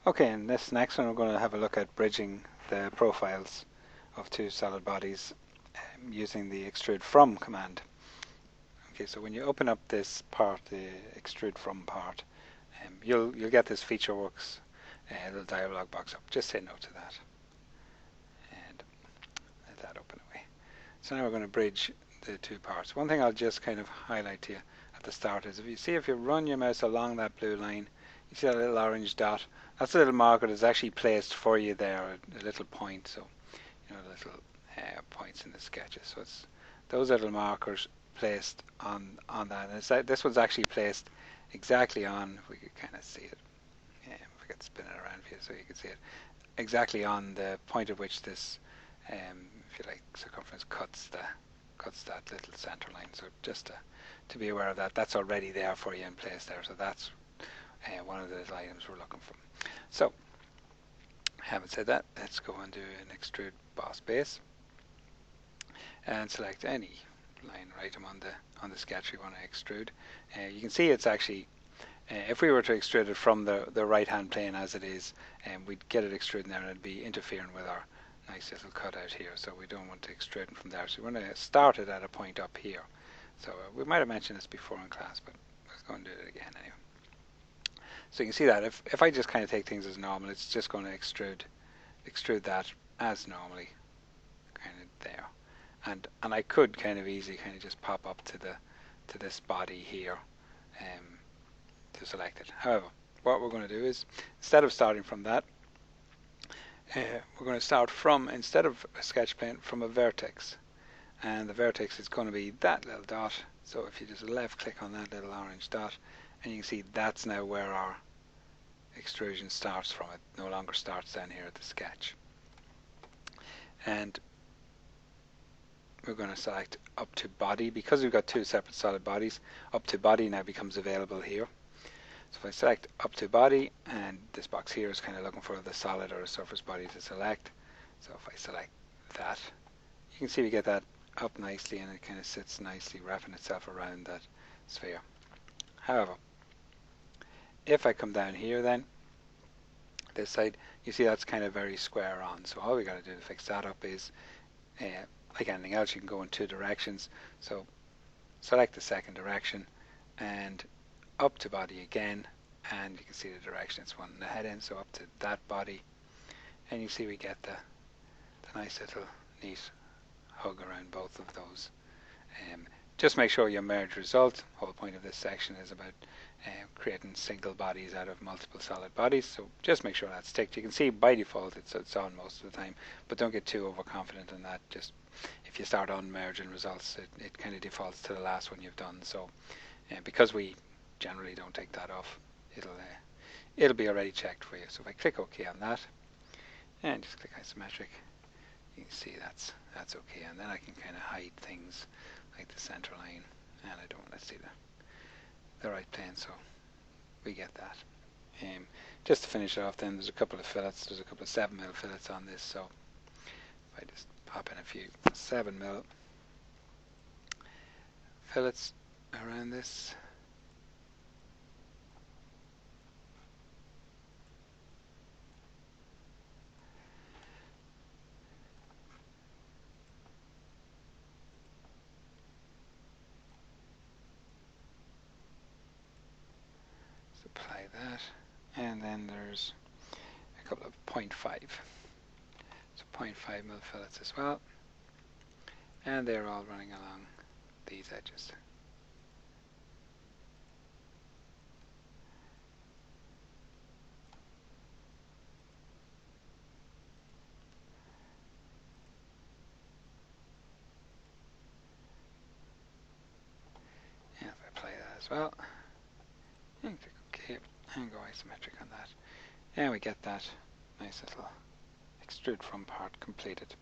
Okay, in this next one we're going to have a look at bridging the profiles of two solid bodies using the Extrude From command. Okay, so when you open up this part, the Extrude From part, you'll get this FeatureWorks little dialog box up. Just say no to that and let that open away. So now we're going to bridge the two parts. One thing I'll just kind of highlight to you at the start is if you run your mouse along that blue line, you see that little orange dot. That's a little marker that's actually placed for you there, a little point. So, little points in the sketches. So it's those little markers placed on that. And this one's actually placed exactly on. If we could kind of see it, if we could spin it around for you so you can see it, exactly on the point at which this, if you like, circumference cuts that little center line. So just to be aware of that, that's already there for you in place there. So that's one of the little items we're looking for. So, having said that, let's go and do an extrude boss base and select any line or item on the sketch we want to extrude. You can see it's actually, if we were to extrude it from the right hand plane as it is, we'd get it extruding there and it'd be interfering with our nice little cutout here. So we don't want to extrude it from there. So we want to start it at a point up here. So we might have mentioned this before in class, but let's go and do it again anyway. So you can see that if I just kind of take things as normal, it's just going to extrude that as normally, kind of there. And I could kind of easily kind of just pop up to this body here to select it. However, what we're going to do is, instead of starting from that, we're going to start from, instead of a sketch plane, from a vertex. And the vertex is going to be that little dot. So if you just left click on that little orange dot, and you can see that's now where our extrusion starts from. It no longer starts down here at the sketch. And we're going to select up to body. Because we've got two separate solid bodies, up to body now becomes available here. So if I select up to body, and this box here is kind of looking for the solid or a surface body to select. So if I select that, you can see we get that up nicely and it kind of sits nicely wrapping itself around that sphere. However, if I come down here then, this side, you see that's kind of very square on. So all we got to do to fix that up is, like anything else, you can go in two directions. So select the second direction and up to body again, and you can see the direction it's wanting to head in. So up to that body, and you see we get the nice little neat hug around both of those. Just make sure you merge result. The whole point of this section is about creating single bodies out of multiple solid bodies, so just make sure that's ticked. You can see by default it's on most of the time, but don't get too overconfident in that. Just if you start on merging results, it kind of defaults to the last one you've done. So because we generally don't take that off, it'll be already checked for you. So if I click OK on that and just click isometric, you can see that's okay, and then I can kind of hide things like the center line, and I don't want to see the right plane, so we get that. Just to finish off then, there's a couple of fillets. There's a couple of 7mm fillets on this, so if I just pop in a few 7mm fillets around this. Apply that, and then there's a couple of 0.5, so 0.5mm fillets as well, and they're all running along these edges. And if I apply that as well, and click OK, and go isometric on that, and we get that nice little extrude from part completed.